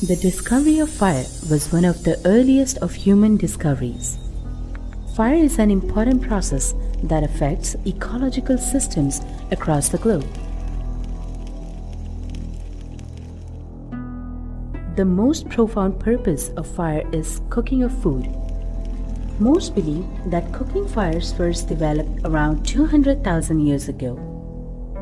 The discovery of fire was one of the earliest of human discoveries. Fire is an important process that affects ecological systems across the globe. The most profound purpose of fire is cooking of food. Most believe that cooking fires first developed around 200,000 years ago.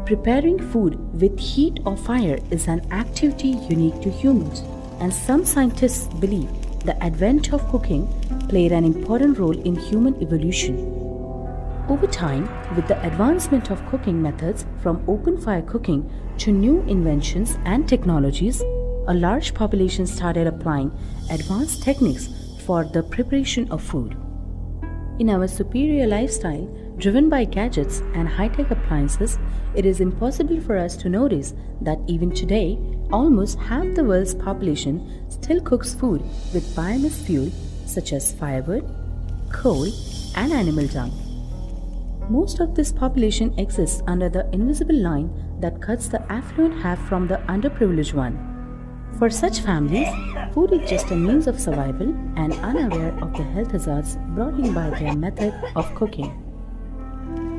Preparing food with heat or fire is an activity unique to humans, and some scientists believe the advent of cooking played an important role in human evolution. Over time, with the advancement of cooking methods from open fire cooking to new inventions and technologies, a large population started applying advanced techniques for the preparation of food. In our superior lifestyle, driven by gadgets and high-tech appliances, it is impossible for us to notice that even today, almost half the world's population still cooks food with biomass fuel such as firewood, coal, and animal dung. Most of this population exists under the invisible line that cuts the affluent half from the underprivileged one. For such families, food is just a means of survival and unaware of the health hazards brought in by their method of cooking.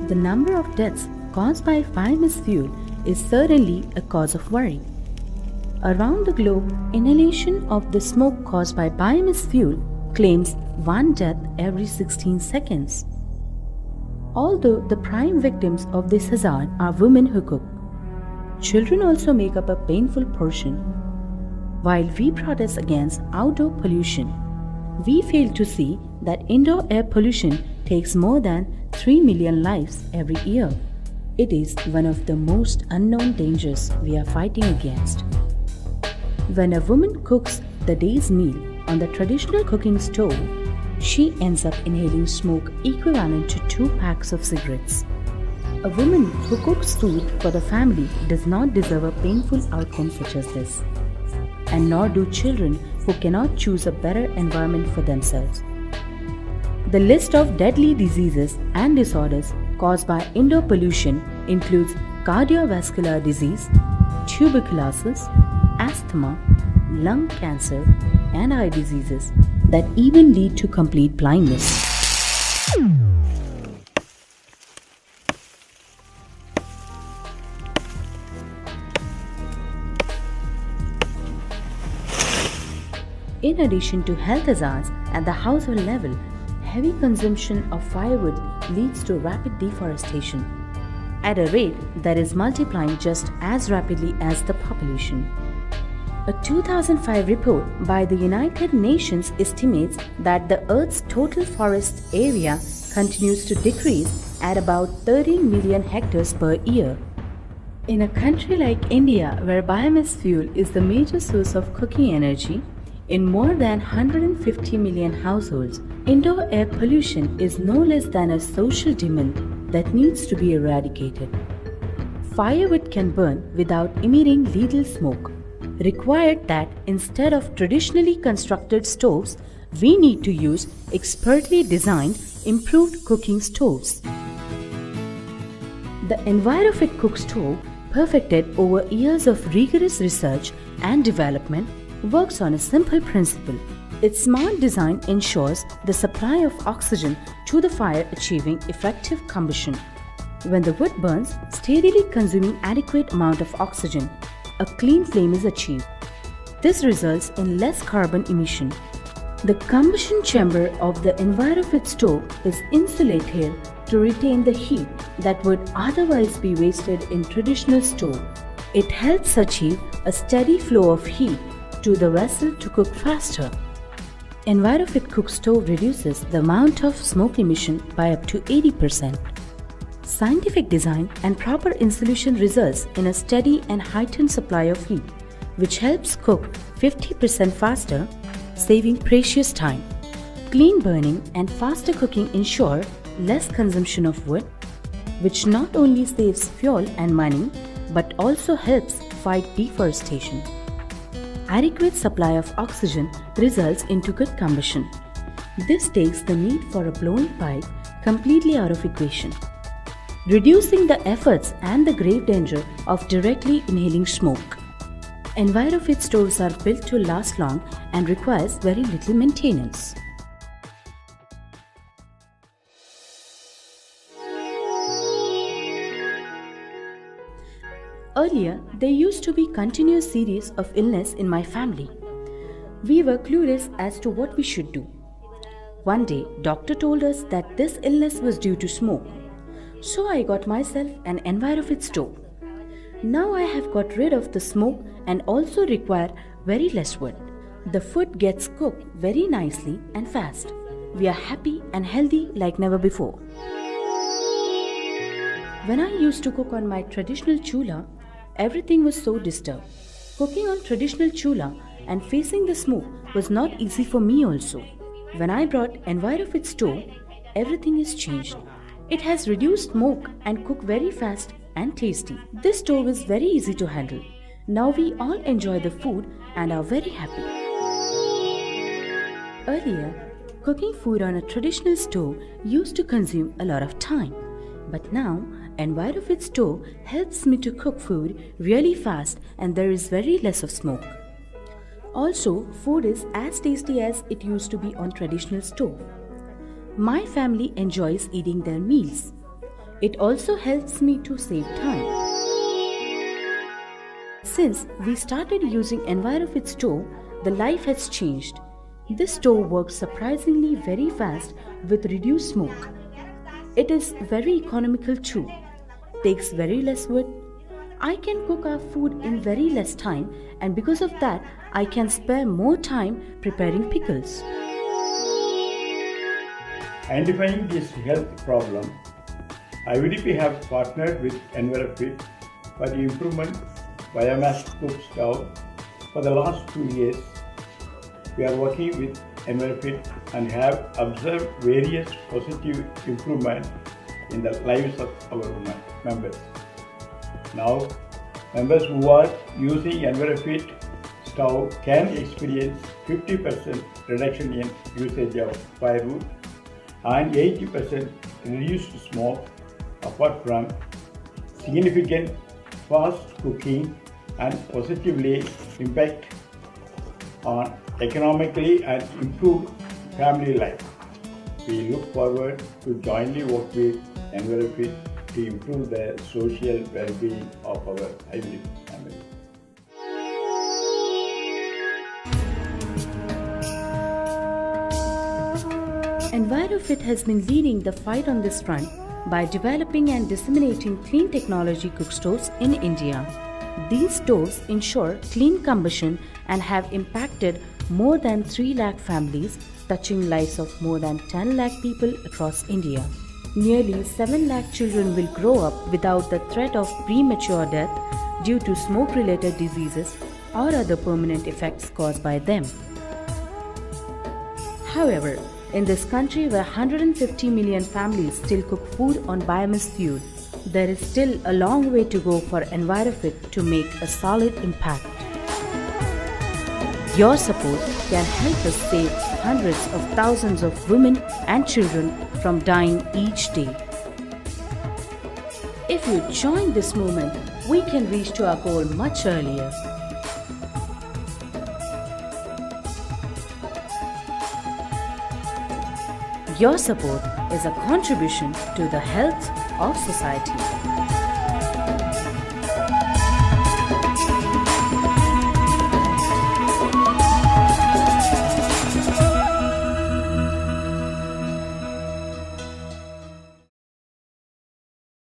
The number of deaths caused by biomass fuel is certainly a cause of worry. Around the globe, inhalation of the smoke caused by biomass fuel claims one death every 16 seconds. Although the prime victims of this hazard are women who cook, children also make up a painful portion. While we protest against outdoor pollution, we fail to see that indoor air pollution takes more than 3 million lives every year. It is one of the most unknown dangers we are fighting against. When a woman cooks the day's meal on the traditional cooking stove, she ends up inhaling smoke equivalent to 2 packs of cigarettes. A woman who cooks food for the family does not deserve a painful outcome such as this, and nor do children who cannot choose a better environment for themselves. The list of deadly diseases and disorders caused by indoor pollution includes cardiovascular disease, tuberculosis, asthma, lung cancer, and eye diseases that even lead to complete blindness. In addition to health hazards at the household level, heavy consumption of firewood leads to rapid deforestation at a rate that is multiplying just as rapidly as the population. A 2005 report by the United Nations estimates that the Earth's total forest area continues to decrease at about 13 million hectares per year. In a country like India, where biomass fuel is the major source of cooking energy, in more than 150 million households, indoor air pollution is no less than a social demon that needs to be eradicated. Firewood can burn without emitting lethal smoke, required that instead of traditionally constructed stoves, we need to use expertly designed, improved cooking stoves. The Envirofit Cookstove, perfected over years of rigorous research and development, works on a simple principle. Its smart design ensures the supply of oxygen to the fire, achieving effective combustion. When the wood burns, steadily consuming adequate amount of oxygen, a clean flame is achieved. This results in less carbon emission. The combustion chamber of the Envirofit stove is insulated to retain the heat that would otherwise be wasted in traditional stove. It helps achieve a steady flow of heat to the vessel to cook faster. Envirofit Cookstove reduces the amount of smoke emission by up to 80%. Scientific design and proper insulation results in a steady and heightened supply of heat, which helps cook 50% faster, saving precious time. Clean burning and faster cooking ensure less consumption of wood, which not only saves fuel and money, but also helps fight deforestation. Adequate supply of oxygen results into good combustion. This takes the need for a blown pipe completely out of equation, reducing the efforts and the grave danger of directly inhaling smoke. Envirofit stoves are built to last long and requires very little maintenance. Earlier, there used to be continuous series of illness in my family. We were clueless as to what we should do. One day, doctor told us that this illness was due to smoke. So I got myself an Envirofit stove. Now I have got rid of the smoke and also require very less wood. The food gets cooked very nicely and fast. We are happy and healthy like never before. When I used to cook on my traditional chula, everything was so disturbed. Cooking on traditional chula and facing the smoke was not easy for me also. When I brought Envirofit stove, everything is changed. It has reduced smoke and cook very fast and tasty. This stove is very easy to handle. Now we all enjoy the food and are very happy. Earlier, cooking food on a traditional stove used to consume a lot of time. But now, Envirofit stove helps me to cook food really fast and there is very less of smoke. Also, food is as tasty as it used to be on traditional stove. My family enjoys eating their meals. It also helps me to save time. Since we started using Envirofit stove, the life has changed. This stove works surprisingly very fast with reduced smoke. It is very economical too. Takes very less wood. I can cook our food in very less time and because of that, I can spare more time preparing pickles. Identifying this health problem, IVDP have partnered with Envirofit for the improvement biomass cookstove. For the last 2 years, we are working with Envirofit and have observed various positive improvements in the lives of our members. Now, members who are using Envirofit stove can experience 50% reduction in usage of firewood and 80% reduced smoke, apart from significant fast cooking and positively impact on economically and improved family life. We look forward to jointly work with Envirofit to improve the social well-being of our IVDP family. Envirofit has been leading the fight on this front by developing and disseminating clean technology cookstoves in India. These stoves ensure clean combustion and have impacted more than 3 lakh families, touching lives of more than 10 lakh people across India. Nearly 7 lakh children will grow up without the threat of premature death due to smoke-related diseases or other permanent effects caused by them. However, in this country where 150 million families still cook food on biomass fuel, there is still a long way to go for Envirofit to make a solid impact. Your support can help us save hundreds of thousands of women and children from dying each day. If you join this movement, we can reach to our goal much earlier. Your support is a contribution to the health of society.